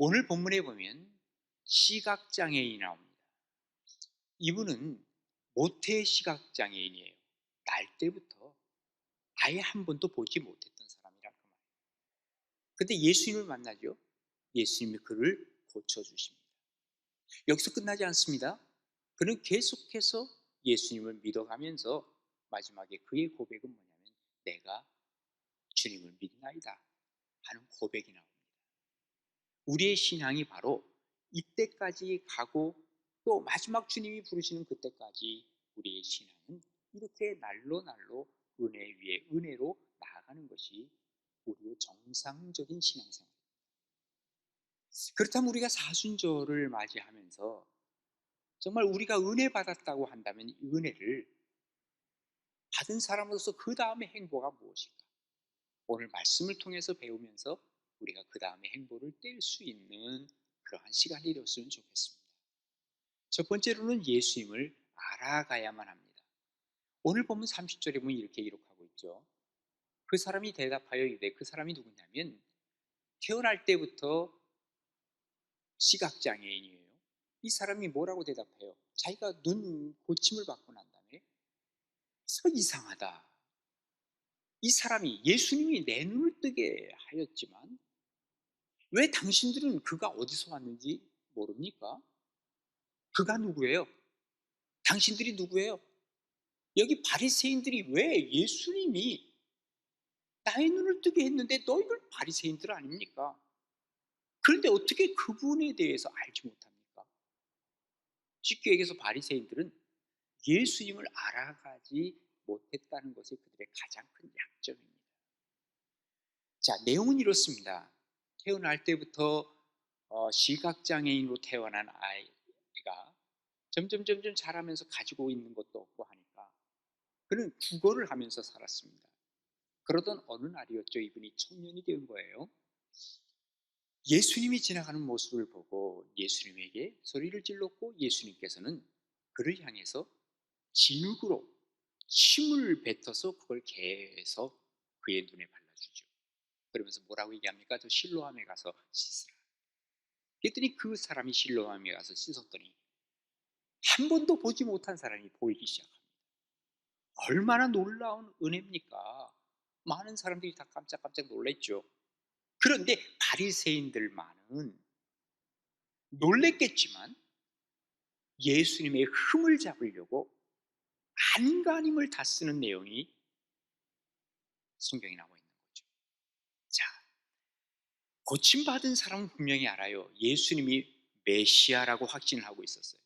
오늘 본문에 보면 시각장애인이 나옵니다. 이분은 모태 시각장애인이에요. 날 때부터 아예 한 번도 보지 못했던 사람이라 그 말이에요. 근데 예수님을 만나죠. 예수님이 그를 고쳐주십니다. 여기서 끝나지 않습니다. 그는 계속해서 예수님을 믿어가면서 마지막에 그의 고백은 뭐냐면 내가 주님을 믿나이다 하는 고백이 나옵니다. 우리의 신앙이 바로 이때까지 가고 또 마지막 주님이 부르시는 그때까지 우리의 신앙은 이렇게 날로 날로 은혜 위에 은혜로 나아가는 것이 우리의 정상적인 신앙생활입니다. 그렇다면 우리가 사순절을 맞이하면서 정말 우리가 은혜 받았다고 한다면 이 은혜를 받은 사람으로서 그 다음의 행보가 무엇일까? 오늘 말씀을 통해서 배우면서 우리가 그 다음의 행보를 뗄 수 있는 그러한 시간이 되었으면 좋겠습니다. 첫 번째로는 예수님을 알아가야만 합니다. 오늘 본문 30절에 보면 이렇게 기록하고 있죠. 그 사람이 대답하여 이르되, 그 사람이 누구냐면 태어날 때부터 시각장애인이에요. 이 사람이 뭐라고 대답해요? 자기가 눈 고침을 받고 난 다음에 이상하다. 이 사람이 예수님이 내 눈을 뜨게 하였지만 왜 당신들은 그가 어디서 왔는지 모릅니까? 그가 누구예요? 당신들이 누구예요? 여기 바리새인들이 왜 예수님이 나의 눈을 뜨게 했는데 너희들 바리새인들 아닙니까? 그런데 어떻게 그분에 대해서 알지 못합니까? 쉽게 얘기해서 바리새인들은 예수님을 알아가지 못했다는 것이 그들의 가장 큰 약점입니다. 자, 내용은 이렇습니다. 태어날 때부터 시각장애인으로 태어난 아이가 점점 자라면서 가지고 있는 것도 없고 하니까 그는 국어를 하면서 살았습니다. 그러던 어느 날이었죠. 이분이 청년이 된 거예요. 예수님이 지나가는 모습을 보고 예수님에게 소리를 질렀고 예수님께서는 그를 향해서 진흙으로 침을 뱉어서 그걸 계속 그의 눈에 발라주죠. 그러면서 뭐라고 얘기합니까? 저 실로암에 가서 씻으라. 그랬더니 그 사람이 실로암에 가서 씻었더니 한 번도 보지 못한 사람이 보이기 시작합니다. 얼마나 놀라운 은혜입니까? 많은 사람들이 다 깜짝깜짝 놀랐죠. 그런데 바리새인들만은 놀랬겠지만 예수님의 흠을 잡으려고 안간힘을 다 쓰는 내용이 성경에 나와 있는 거죠. 자, 고침받은 사람은 분명히 알아요. 예수님이 메시아라고 확신을 하고 있었어요.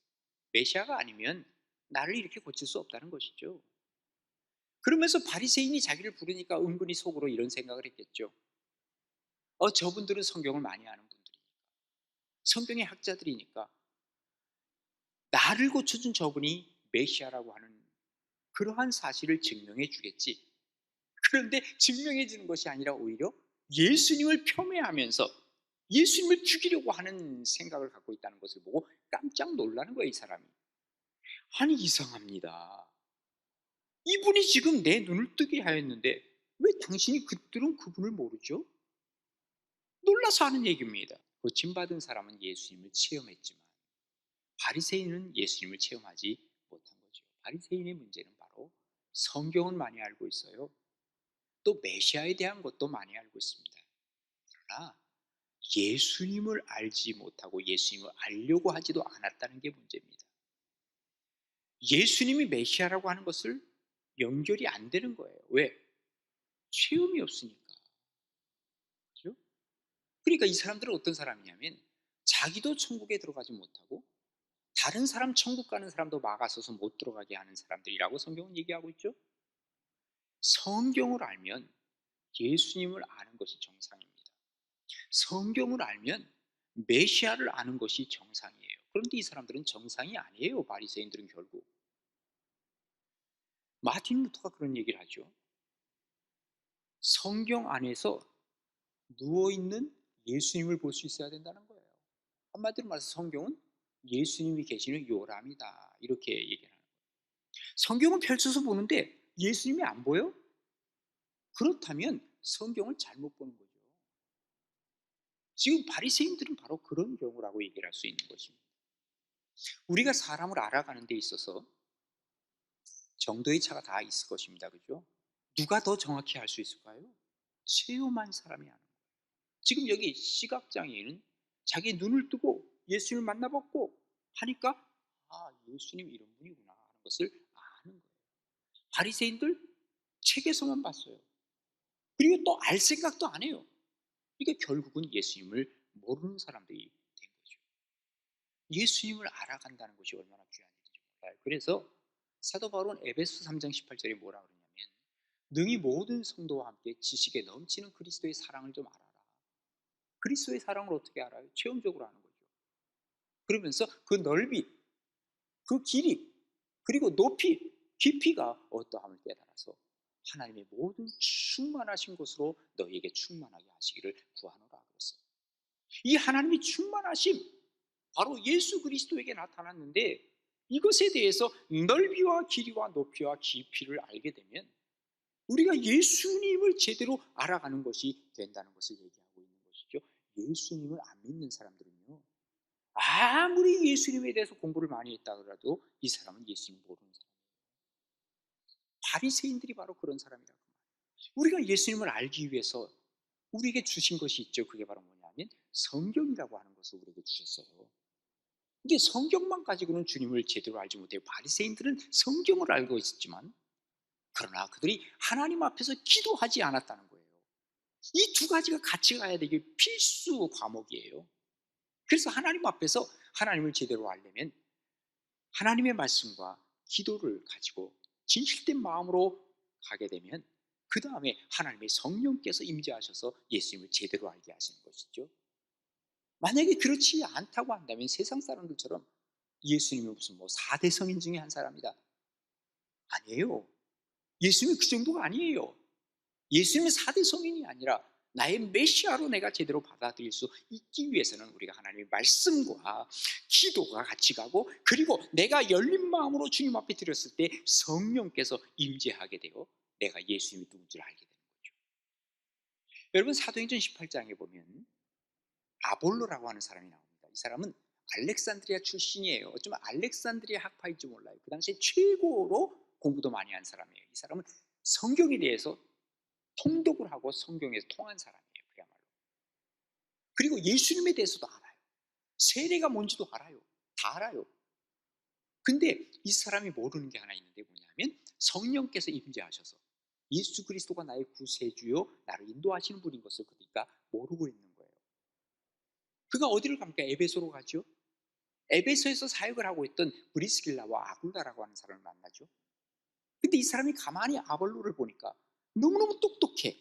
메시아가 아니면 나를 이렇게 고칠 수 없다는 것이죠. 그러면서 바리새인이 자기를 부르니까 은근히 속으로 이런 생각을 했겠죠. 저분들은 성경을 많이 아는 분들이니까, 성경의 학자들이니까 나를 고쳐준 저분이 메시아라고 하는 그러한 사실을 증명해 주겠지. 그런데 증명해 주는 것이 아니라 오히려 예수님을 폄훼하면서 예수님을 죽이려고 하는 생각을 갖고 있다는 것을 보고 깜짝 놀라는 거예요, 이 사람이. 아니, 이상합니다. 이분이 지금 내 눈을 뜨게 하였는데 왜 당신이 그들은 그분을 모르죠? 놀라서 하는 얘기입니다. 고침받은 사람은 예수님을 체험했지만 바리새인은 예수님을 체험하지 못한 거죠. 바리새인의 문제는 바로 성경은 많이 알고 있어요. 또 메시아에 대한 것도 많이 알고 있습니다. 그러나 예수님을 알지 못하고 예수님을 알려고 하지도 않았다는 게 문제입니다. 예수님이 메시아라고 하는 것을 연결이 안 되는 거예요. 왜? 체험이 없으니까. 그렇죠? 그러니까 이 사람들은 어떤 사람이냐면 자기도 천국에 들어가지 못하고 다른 사람 천국 가는 사람도 막아서서 못 들어가게 하는 사람들이라고 성경은 얘기하고 있죠. 성경을 알면 예수님을 아는 것이 정상입니다. 성경을 알면 메시아를 아는 것이 정상이에요. 그런데 이 사람들은 정상이 아니에요. 바리새인들은 결국. 마틴 루터가 그런 얘기를 하죠. 성경 안에서 누워있는 예수님을 볼 수 있어야 된다는 거예요. 한마디로 말해서 성경은 예수님이 계시는 요람이다, 이렇게 얘기를 하는 거예요. 성경을 펼쳐서 보는데 예수님이 안 보여? 그렇다면 성경을 잘못 보는 거죠. 지금 바리새인들은 바로 그런 경우라고 얘기를 할 수 있는 것입니다. 우리가 사람을 알아가는 데 있어서 정도의 차가 다 있을 것입니다. 그죠? 누가 더 정확히 알 수 있을까요? 체험한 사람이 아는 거예요. 지금 여기 시각장애인은 자기 눈을 뜨고 예수님을 만나봤고 하니까 예수님 이런 분이구나 하는 것을 아는 거예요. 바리새인들 책에서만 봤어요. 그리고 또 알 생각도 안 해요. 그러니까 결국은 예수님을 모르는 사람들이 된 거죠. 예수님을 알아간다는 것이 얼마나 귀한 일인지 몰라요. 그래서 사도 바울은 에베소 3장 18절에 뭐라 그러냐면 능히 모든 성도와 함께 지식에 넘치는 그리스도의 사랑을 좀 알아라. 그리스도의 사랑을 어떻게 알아요? 체험적으로 아는 거죠. 그러면서 그 넓이, 그 길이, 그리고 높이, 깊이가 어떠함을 깨달아서 하나님의 모든 충만하신 것으로 너희에게 충만하게 하시기를 구하노라 그랬어요. 이 하나님의 충만하심, 바로 예수 그리스도에게 나타났는데 이것에 대해서 넓이와 길이와 높이와 깊이를 알게 되면 우리가 예수님을 제대로 알아가는 것이 된다는 것을 얘기하고 있는 것이죠. 예수님을 안 믿는 사람들은요, 아무리 예수님에 대해서 공부를 많이 했다 그래도 이 사람은 예수님을 모르는 사람이에요. 바리새인들이 바로 그런 사람이라고. 우리가 예수님을 알기 위해서 우리에게 주신 것이 있죠. 그게 바로 뭐냐면 성경이라고 하는 것을 우리에게 주셨어요. 근데 성경만 가지고는 주님을 제대로 알지 못해요. 바리새인들은 성경을 알고 있었지만 그러나 그들이 하나님 앞에서 기도하지 않았다는 거예요. 이 두 가지가 같이 가야 되게 필수 과목이에요. 그래서 하나님 앞에서 하나님을 제대로 알려면 하나님의 말씀과 기도를 가지고 진실된 마음으로 가게 되면 그 다음에 하나님의 성령께서 임재하셔서 예수님을 제대로 알게 하시는 것이죠. 만약에 그렇지 않다고 한다면 세상 사람들처럼 예수님은 무슨 뭐 4대 성인 중에 한 사람이다. 아니에요. 예수님이 그 정도가 아니에요. 예수님은 4대 성인이 아니라 나의 메시아로 내가 제대로 받아들일 수 있기 위해서는 우리가 하나님의 말씀과 기도가 같이 가고 그리고 내가 열린 마음으로 주님 앞에 드렸을 때 성령께서 임재하게 되어 내가 예수님이 누군지를 알게 되는 거죠. 여러분 사도행전 18장에 보면 아볼로라고 하는 사람이 나옵니다. 이 사람은 알렉산드리아 출신이에요. 어쩌면 알렉산드리아 학파일지 몰라요. 그 당시에 최고로 공부도 많이 한 사람이에요. 이 사람은 성경에 대해서 통독을 하고 성경에서 통한 사람이에요. 그야말로. 그리고 예수님에 대해서도 알아요. 세례가 뭔지도 알아요. 다 알아요. 근데 이 사람이 모르는 게 하나 있는데 뭐냐면 성령께서 임재하셔서 예수 그리스도가 나의 구세주요 나를 인도하시는 분인 것을 그러니까 모르고 있는 거예요. 그가 어디를 갑니까? 에베소로 가죠. 에베소에서 사역을 하고 있던 브리스길라와 아굴라라고 하는 사람을 만나죠. 근데 이 사람이 가만히 아볼로를 보니까 너무너무 똑똑해.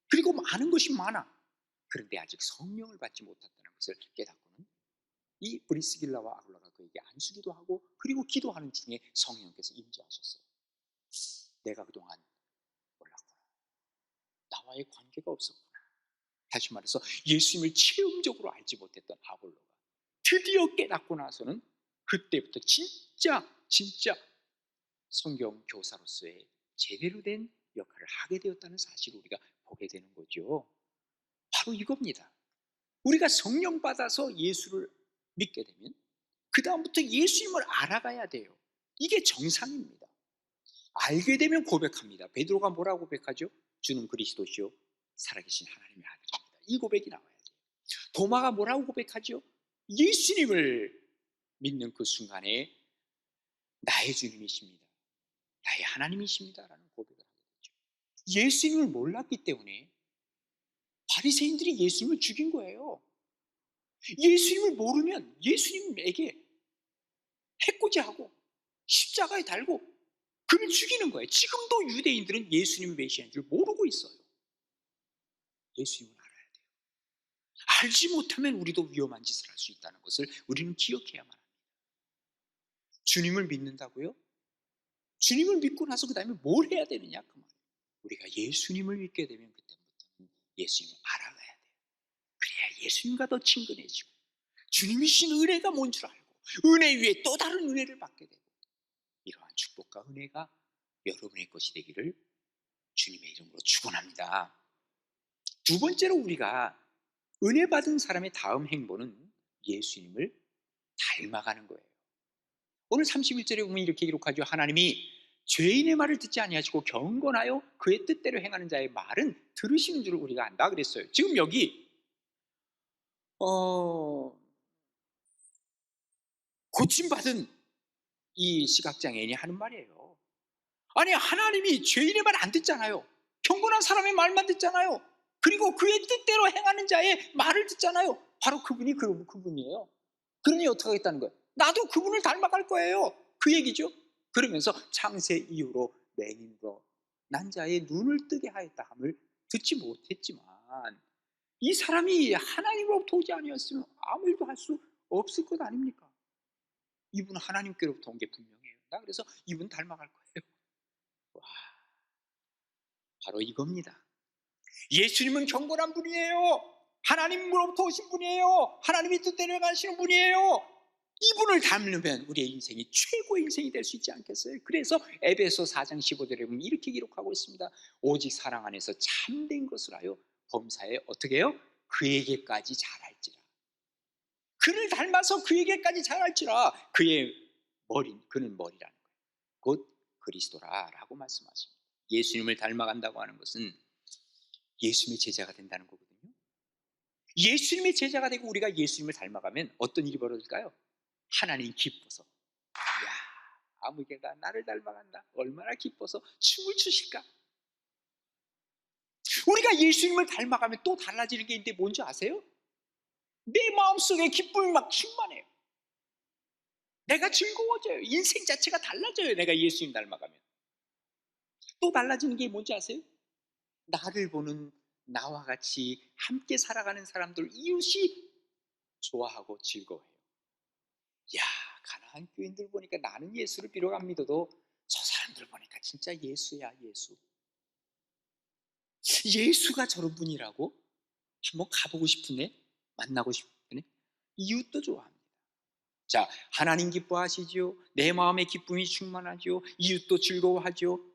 그리고 아는 것이 많아. 그런데 아직 성령을 받지 못했다는 것을 깨닫고는 이 브리스길라와 아굴라가 그에게 안수기도 하고 그리고 기도하는 중에 성령께서 임재하셨어요. 내가 그동안 몰랐구나. 나와의 관계가 없었구나. 다시 말해서 예수님을 체험적으로 알지 못했던 아볼로가 드디어 깨닫고 나서는 그때부터 진짜 성경 교사로서의 제대로 된 역할을 하게 되었다는 사실을 우리가 보게 되는 거죠. 바로 이겁니다. 우리가 성령 받아서 예수를 믿게 되면 그 다음부터 예수님을 알아가야 돼요. 이게 정상입니다. 알게 되면 고백합니다. 베드로가 뭐라고 고백하죠? 주는 그리스도시요 살아계신 하나님의 아들입니다. 이 고백이 나와야 돼요. 도마가 뭐라고 고백하죠? 예수님을 믿는 그 순간에 나의 주님이십니다. 나의 하나님이십니다. 라는 고백을 하게 되죠. 예수님을 몰랐기 때문에 바리새인들이 예수님을 죽인 거예요. 예수님을 모르면 예수님에게 해코지하고 십자가에 달고 그를 죽이는 거예요. 지금도 유대인들은 예수님이 메시아인 줄 모르고 있어요. 예수님을 알아야 돼요. 알지 못하면 우리도 위험한 짓을 할 수 있다는 것을 우리는 기억해야만 합니다. 주님을 믿는다고요? 주님을 믿고 나서 그 다음에 뭘 해야 되느냐 그 말이에요. 우리가 예수님을 믿게 되면 그때부터는 예수님을 알아가야 돼요. 그래야 예수님과 더 친근해지고 주님이 주신 은혜가 뭔 줄 알고 은혜 위에 또 다른 은혜를 받게 되고 이러한 축복과 은혜가 여러분의 것이 되기를 주님의 이름으로 축원합니다. 두 번째로 우리가 은혜 받은 사람의 다음 행보는 예수님을 닮아가는 거예요. 오늘 31절에 보면 이렇게 기록하죠. 하나님이 죄인의 말을 듣지 아니하시고 경건하여 그의 뜻대로 행하는 자의 말은 들으시는 줄 우리가 안다 그랬어요. 지금 여기 고침받은 이 시각장애인이 하는 말이에요. 아니, 하나님이 죄인의 말 안 듣잖아요. 경건한 사람의 말만 듣잖아요. 그리고 그의 뜻대로 행하는 자의 말을 듣잖아요. 바로 그분이 그분이에요. 그러니 어떻게 하겠다는 거예요? 나도 그분을 닮아갈 거예요. 그 얘기죠. 그러면서 창세 이후로 맹인으로 난 자의 눈을 뜨게 하였다 함을 듣지 못했지만 이 사람이 하나님으로부터 오지 아니었으면 아무 일도 할 수 없을 것 아닙니까? 이분은 하나님께로부터 온 게 분명해요. 나 그래서 이분 닮아갈 거예요. 와, 바로 이겁니다. 예수님은 경건한 분이에요. 하나님으로부터 오신 분이에요. 하나님이 뜻대로 가시는 분이에요. 이분을 닮으면 우리의 인생이 최고의 인생이 될 수 있지 않겠어요? 그래서 에베소 4장 15절에 보면 이렇게 기록하고 있습니다. 오직 사랑 안에서 참된 것을 하여 범사에 어떻게 해요? 그에게까지 자랄지라. 그를 닮아서 그에게까지 자랄지라. 그의 그는 머리라는 거예요. 곧 그리스도라라고 말씀하십니다. 예수님을 닮아간다고 하는 것은 예수님의 제자가 된다는 거거든요. 예수님의 제자가 되고 우리가 예수님을 닮아가면 어떤 일이 벌어질까요? 하나님 기뻐서, 이야, 아무개가 나를 닮아간다, 얼마나 기뻐서 춤을 추실까. 우리가 예수님을 닮아가면 또 달라지는 게 있는데 뭔지 아세요? 내 마음속에 기쁨이 막 충만해요. 내가 즐거워져요. 인생 자체가 달라져요. 내가 예수님 닮아가면 또 달라지는 게 뭔지 아세요? 나를 보는 나와 같이 함께 살아가는 사람들, 이웃이 좋아하고 즐거워해요. 야, 가나안 교인들 보니까 나는 예수를 비록 안 믿어도 저 사람들 보니까 진짜 예수야, 예수. 예수가 저런 분이라고? 한번 가보고 싶으네, 만나고 싶으네. 이웃도 좋아합니다. 자, 하나님 기뻐하시죠. 내 마음의 기쁨이 충만하죠. 이웃도 즐거워하죠.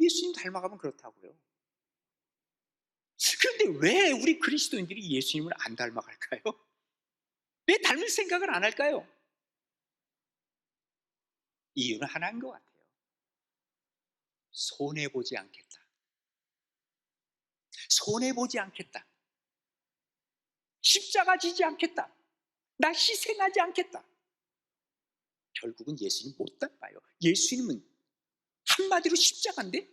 예수님 닮아가면 그렇다고요. 그런데 왜 우리 그리스도인들이 예수님을 안 닮아갈까요? 왜 닮을 생각을 안 할까요? 이유는 하나인 것 같아요. 손해보지 않겠다. 손해보지 않겠다. 십자가 지지 않겠다. 나 희생하지 않겠다. 결국은 예수님 못 닮아요. 예수님은 한마디로 십자가인데,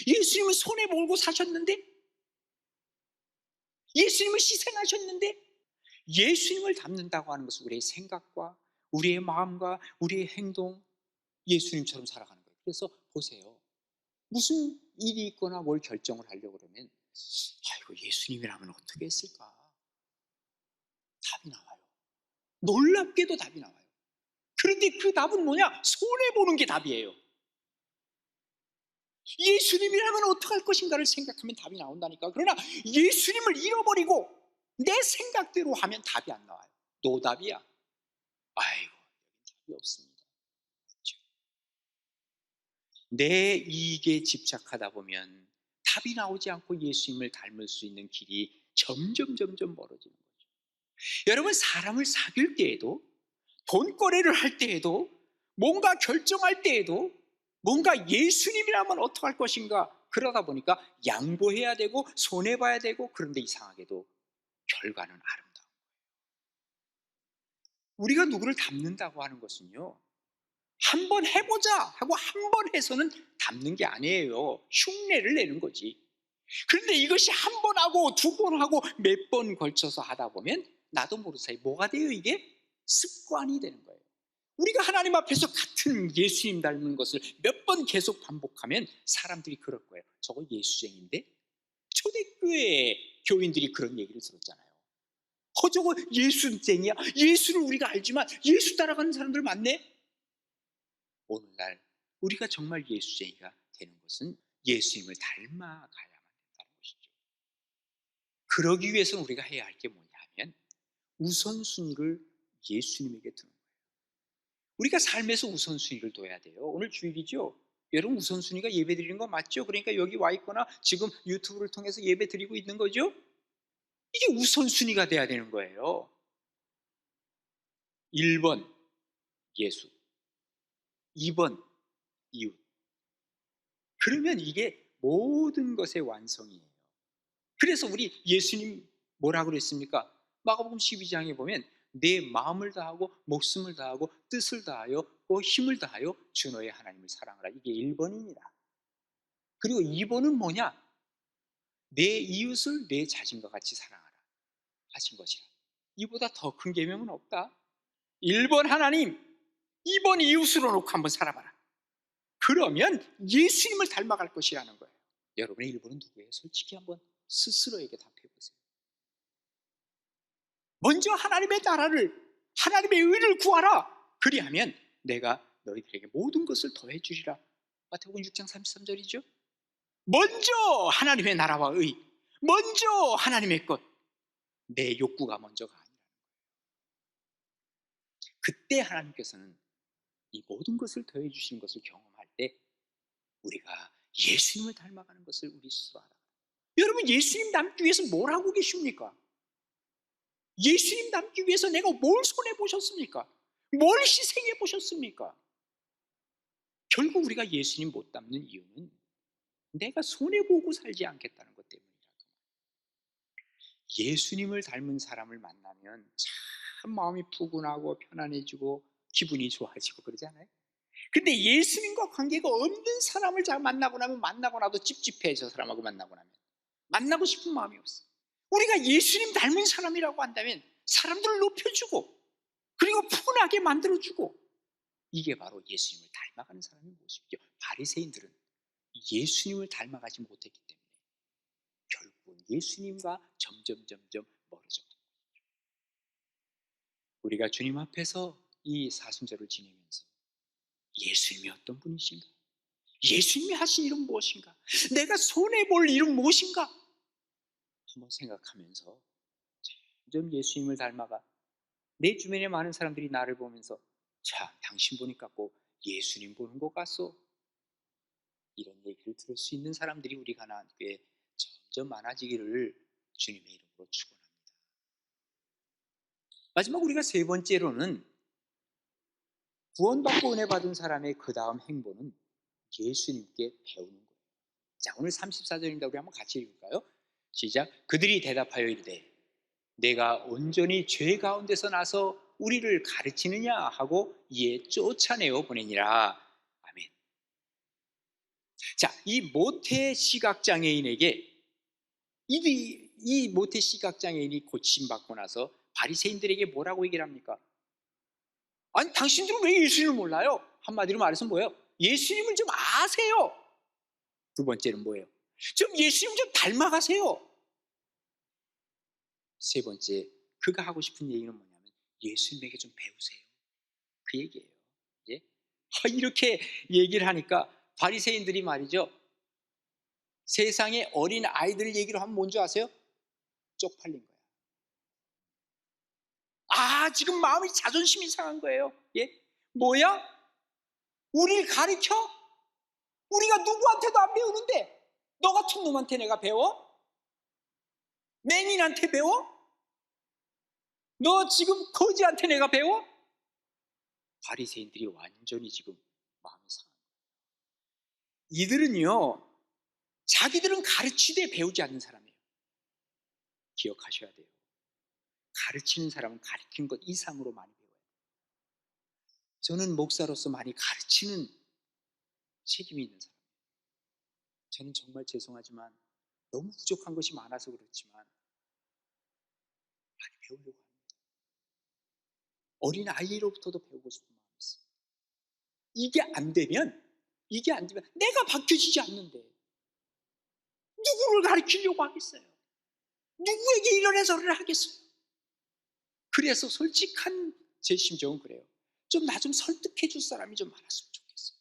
예수님은 손해 몰고 사셨는데, 예수님은 희생하셨는데, 예수님을 닮는다고 하는 것은 우리의 생각과 우리의 마음과 우리의 행동, 예수님처럼 살아가는 거예요. 그래서 보세요. 무슨 일이 있거나 뭘 결정을 하려고 그러면 아이고, 예수님이라면 어떻게 했을까? 답이 나와요. 놀랍게도 답이 나와요. 그런데 그 답은 뭐냐? 손해보는 게 답이에요. 예수님이라면 어떡할 것인가를 생각하면 답이 나온다니까. 그러나 예수님을 잃어버리고 내 생각대로 하면 답이 안 나와요. 노답이야. 아이고, 답이 없습니다. 그렇죠? 내 이익에 집착하다 보면 답이 나오지 않고 예수님을 닮을 수 있는 길이 점점 멀어지는 거죠. 여러분, 사람을 사귈 때에도, 돈거래를 할 때에도, 뭔가 결정할 때에도 뭔가 예수님이라면 어떡할 것인가, 그러다 보니까 양보해야 되고 손해봐야 되고, 그런데 이상하게도 결과는 아름다운 거예요. 우리가 누구를 닮는다고 하는 것은요, 한번 해보자 하고 한 번 해서는 닮는 게 아니에요. 흉내를 내는 거지. 그런데 이것이 한 번 하고 두 번 하고 몇 번 걸쳐서 하다 보면 나도 모르는 사이 뭐가 돼요? 이게 습관이 되는 거예요. 우리가 하나님 앞에서 같은 예수님 닮은 것을 몇 번 계속 반복하면 사람들이 그럴 거예요. 저거 예수쟁인데? 초대교회 교인들이 그런 얘기를 들었잖아요. 저거 예수쟁이야. 예수를 우리가 알지만 예수 따라가는 사람들 많네. 오늘날 우리가 정말 예수쟁이가 되는 것은 예수님을 닮아가야만 된다는 것이죠. 그러기 위해서는 우리가 해야 할 게 뭐냐 하면 우선순위를 예수님에게 두는 거예요. 우리가 삶에서 우선순위를 둬야 돼요. 오늘 주일이죠. 여러분, 우선순위가 예배 드리는 거 맞죠? 그러니까 여기 와 있거나 지금 유튜브를 통해서 예배 드리고 있는 거죠? 이게 우선순위가 돼야 되는 거예요. 1번 예수, 2번 이웃. 그러면 이게 모든 것의 완성이에요. 그래서 우리 예수님 뭐라고 그랬습니까? 마가복음 12장에 보면 내 마음을 다하고 목숨을 다하고 뜻을 다하여 힘을 다하여 주 너의 하나님을 사랑하라. 이게 1번입니다. 그리고 2번은 뭐냐? 내 이웃을 내 자신과 같이 사랑하라 하신 것이라. 이보다 더 큰 계명은 없다. 1번 하나님, 2번 이웃으로 놓고 한번 살아봐라. 그러면 예수님을 닮아갈 것이라는 거예요. 여러분의 1번은 누구예요? 솔직히 한번 스스로에게 답해보세요. 먼저 하나님의 나라를, 하나님의 의를 구하라. 그리하면 내가 너희들에게 모든 것을 더해 주리라. 마태복음 6장 33절이죠. 먼저 하나님의 나라와 의, 먼저 하나님의 것, 내 욕구가 먼저가 아니라. 그때 하나님께서는 이 모든 것을 더해 주시는 것을 경험할 때 우리가 예수님을 닮아가는 것을 우리 스스로 알아. 여러분, 예수님 닮기 위해서 뭘 하고 계십니까? 예수님 닮기 위해서 내가 뭘 손해보셨습니까? 뭘 희생해보셨습니까? 결국 우리가 예수님 못 닮는 이유는 내가 손해보고 살지 않겠다는 것 때문이라고. 예수님을 닮은 사람을 만나면 참 마음이 푸근하고 편안해지고 기분이 좋아지고 그러지 않아요? 근데 예수님과 관계가 없는 사람을 잘 만나고 나면 만나고 나도 찝찝해. 저 사람하고 만나고 나면 만나고 싶은 마음이 없어. 우리가 예수님 닮은 사람이라고 한다면 사람들을 높여주고 그리고 푸근하게 만들어주고, 이게 바로 예수님을 닮아가는 사람의 모습이죠. 바리새인들은 예수님을 닮아가지 못했기 때문에 결국은 예수님과 점점 멀어져 간 거죠. 우리가 주님 앞에서 이 사순절을 지내면서 예수님이 어떤 분이신가? 예수님이 하신 일은 무엇인가? 내가 손해볼 일은 무엇인가? 한번 생각하면서 점점 예수님을 닮아가 내 주변에 많은 사람들이 나를 보면서 자, 당신 보니까 꼭 예수님 보는 것 같소. 이런 얘기를 들을 수 있는 사람들이 우리 가나안교회에 점점 많아지기를 주님의 이름으로 축원합니다. 마지막 우리가 세 번째로는 구원받고 은혜 받은 사람의 그 다음 행보는 예수님께 배우는 거예요. 자, 오늘 34절입니다. 우리 한번 같이 읽을까요? 시작. 그들이 대답하여 이르되 내가 온전히 죄 가운데서 나서 우리를 가르치느냐 하고 이에 쫓아내어 보내니라. 아멘. 자, 이 모태 시각장애인에게 이 모태 시각장애인이 고침받고 나서 바리새인들에게 뭐라고 얘기를 합니까? 아니, 당신들은 왜 예수님을 몰라요? 한마디로 말해서 뭐예요? 예수님을 좀 아세요. 두 번째는 뭐예요? 좀 예수님 좀 닮아가세요. 세 번째, 그가 하고 싶은 얘기는 뭐냐면 예수님에게 좀 배우세요. 그 얘기예요. 예? 이렇게 얘기를 하니까 바리새인들이 말이죠, 세상에 어린 아이들 얘기로 하면 뭔지 아세요? 쪽팔린 거야. 지금 마음이 자존심이 상한 거예요. 예? 뭐야? 우리를 가르쳐? 우리가 누구한테도 안 배우는데 너 같은 놈한테 내가 배워? 맹인한테 배워? 너 지금 거지한테 내가 배워? 바리새인들이 완전히 지금 마음이 상한 거예요. 이들은요, 자기들은 가르치되 배우지 않는 사람이에요. 기억하셔야 돼요. 가르치는 사람은 가르치는 것 이상으로 많이 배워요. 저는 목사로서 많이 가르치는 책임이 있는 사람이에요. 저는 정말 죄송하지만 너무 부족한 것이 많아서 그렇지만 많이 배우려고 합니다. 어린 아이로부터도 배우고 싶은 마음이 있어요. 이게 안 되면 내가 바뀌어지지 않는데 누구를 가르치려고 하겠어요? 누구에게 이런 해설을 하겠어요? 그래서 솔직한 제 심정은 그래요. 좀 나 좀 설득해 줄 사람이 좀 많았으면 좋겠어요.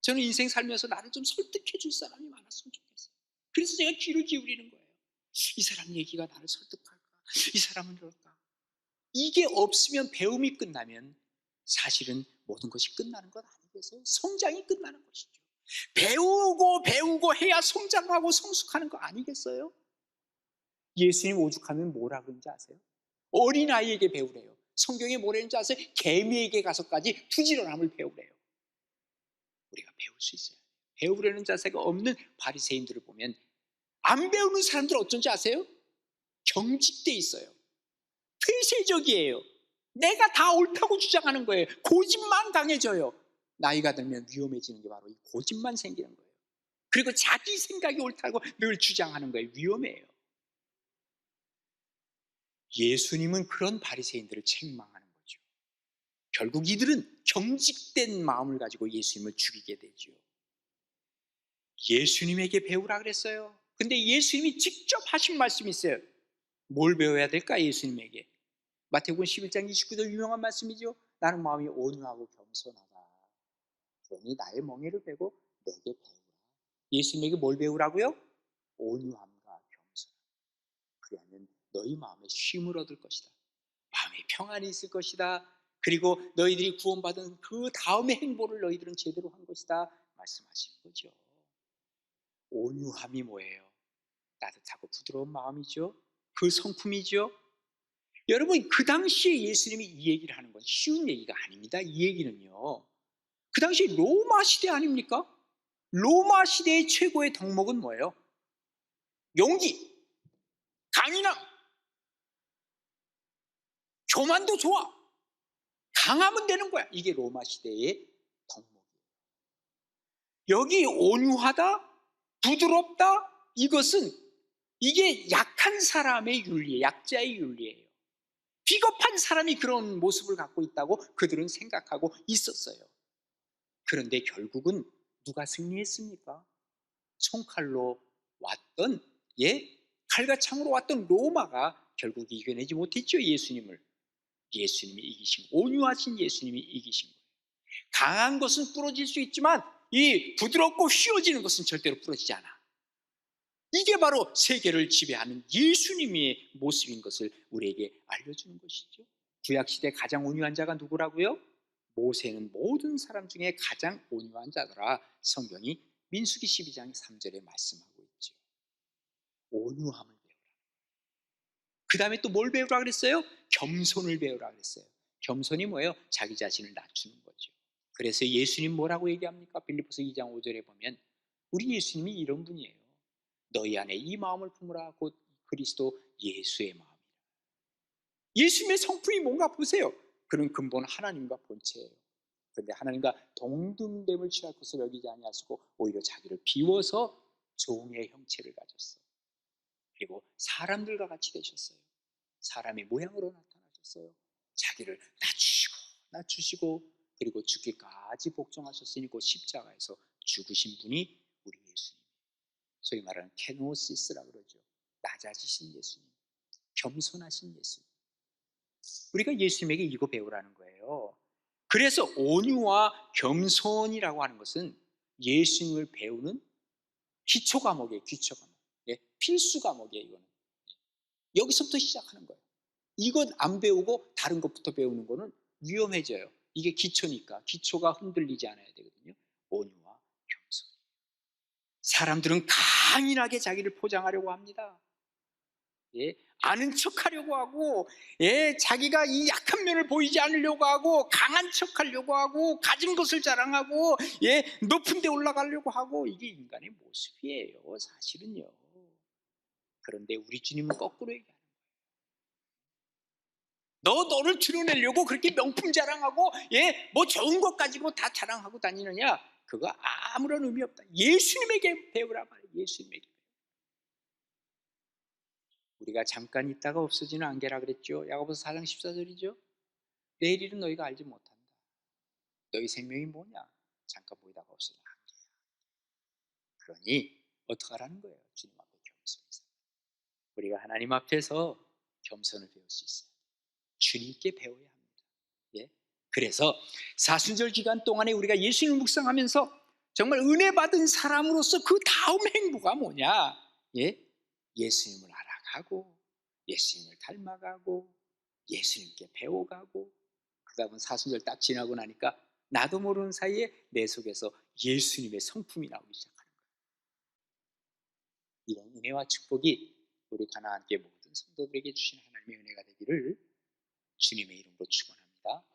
저는 인생 살면서 나를 좀 설득해 줄 사람이 많았으면 좋겠어요. 그래서 제가 귀를 기울이는 거예요. 이 사람 얘기가 나를 설득할까? 이 사람은 그럴까? 이게 없으면, 배움이 끝나면 사실은 모든 것이 끝나는 것 아니겠어요? 성장이 끝나는 것이죠. 배우고 해야 성장하고 성숙하는 거 아니겠어요? 예수님 오죽하면 뭐라 그런지 아세요? 어린아이에게 배우래요. 성경에 뭐라는지 아세요? 개미에게 가서까지 부지런함을 배우래요. 우리가 배울 수 있어요. 배우려는 자세가 없는 바리새인들을 보면 안 배우는 사람들 어쩐지 아세요? 경직돼 있어요. 폐쇄적이에요. 내가 다 옳다고 주장하는 거예요. 고집만 강해져요. 나이가 들면 위험해지는 게 바로 이 고집만 생기는 거예요. 그리고 자기 생각이 옳다고 늘 주장하는 거예요. 위험해요. 예수님은 그런 바리새인들을 책망하는 거죠. 결국 이들은 경직된 마음을 가지고 예수님을 죽이게 되죠. 예수님에게 배우라 그랬어요. 근데 예수님이 직접 하신 말씀이 있어요. 뭘 배워야 될까 예수님에게? 마태복음 11장 29절 유명한 말씀이죠. 나는 마음이 온유하고 겸손하다. 그러니 나의 멍에를 베고 내게 배우라. 예수님에게 뭘 배우라고요? 온유함과 겸손. 그리하면 너희 마음에 쉼을 얻을 것이다. 마음에 평안이 있을 것이다. 그리고 너희들이 구원받은 그 다음의 행보를 너희들은 제대로 한 것이다. 말씀하시는 거죠. 온유함이 뭐예요? 따뜻하고 부드러운 마음이죠. 그 성품이죠. 여러분, 그 당시에 예수님이 이 얘기를 하는 건 쉬운 얘기가 아닙니다. 이 얘기는요, 그 당시 로마 시대 아닙니까? 로마 시대의 최고의 덕목은 뭐예요? 용기, 강인함, 교만도 좋아, 강하면 되는 거야. 이게 로마 시대의 덕목이에요. 여기 온유하다, 부드럽다, 이것은 이게 약한 사람의 윤리예요. 약자의 윤리예요. 비겁한 사람이 그런 모습을 갖고 있다고 그들은 생각하고 있었어요. 그런데 결국은 누가 승리했습니까? 총칼로 왔던, 칼과 창으로 왔던 로마가 결국 이겨내지 못했죠. 예수님이 이기신, 온유하신 예수님이 이기신 거예요. 강한 것은 부러질 수 있지만 이 부드럽고 휘어지는 것은 절대로 부러지지 않아. 이게 바로 세계를 지배하는 예수님의 모습인 것을 우리에게 알려주는 것이죠. 구약시대 가장 온유한 자가 누구라고요? 모세는 모든 사람 중에 가장 온유한 자더라. 성경이 민수기 12장 3절에 말씀하고 있죠. 온유함을 배우라. 그 다음에 또 뭘 배우라 그랬어요? 겸손을 배우라 그랬어요. 겸손이 뭐예요? 자기 자신을 낮추는 거죠. 그래서 예수님 뭐라고 얘기합니까? 빌립보서 2장 5절에 보면 우리 예수님이 이런 분이에요. 너희 안에 이 마음을 품으라. 곧 그리스도 예수의 마음이라. 예수님의 성품이 뭔가 보세요. 그는 근본 하나님과 본체예요. 그런데 하나님과 동등됨을 취할 것을 여기지 아니하시고 오히려 자기를 비워서 종의 형체를 가졌어요. 그리고 사람들과 같이 되셨어요. 사람의 모양으로 나타나셨어요. 자기를 낮추시고 그리고 죽기까지 복종하셨으니 그 십자가에서 죽으신 분이 우리 예수님. 소위 말하는 케노시스라고 그러죠. 낮아지신 예수님, 겸손하신 예수님. 우리가 예수님에게 이거 배우라는 거예요. 그래서 온유와 겸손이라고 하는 것은 예수님을 배우는 기초 과목이에요. 기초 과목. 필수 과목이에요. 이거는. 여기서부터 시작하는 거예요. 이것 안 배우고 다른 것부터 배우는 거는 위험해져요. 이게 기초니까 기초가 흔들리지 않아야 되거든요. 온유와 겸손. 사람들은 강인하게 자기를 포장하려고 합니다. 아는 척하려고 하고, 자기가 이 약한 면을 보이지 않으려고 하고, 강한 척하려고 하고, 가진 것을 자랑하고, 높은 데 올라가려고 하고, 이게 인간의 모습이에요. 사실은요. 그런데 우리 주님은 거꾸로 얘기하는 거예요. 너를 드러내려고 그렇게 명품 자랑하고, 뭐 좋은 것 가지고 다 자랑하고 다니느냐? 그거 아무런 의미 없다. 예수님에게 배우라 말이에요. 예수님에게. 우리가 잠깐 있다가 없어지는 안개라 그랬죠. 야고보서 4장 14절이죠. 내일 일은 너희가 알지 못한다. 너희 생명이 뭐냐? 잠깐 보이다가 없어지는 안개야. 그러니 어떡하라는 거예요? 주님 앞에 겸손해서. 우리가 하나님 앞에서 겸손을 배울 수 있어요. 주님께 배워야 합니다. 그래서 사순절 기간 동안에 우리가 예수님을 묵상하면서 정말 은혜 받은 사람으로서 그 다음 행보가 뭐냐? 예수님을 알아가고 예수님을 닮아가고 예수님께 배워가고 그다음은 사순절 딱 지나고 나니까 나도 모르는 사이에 내 속에서 예수님의 성품이 나오기 시작하는 거예요. 이런 은혜와 축복이 우리 가나안교회 모든 성도들에게 주신 하나님의 은혜가 되기를 주님의 이름으로 축원합니다.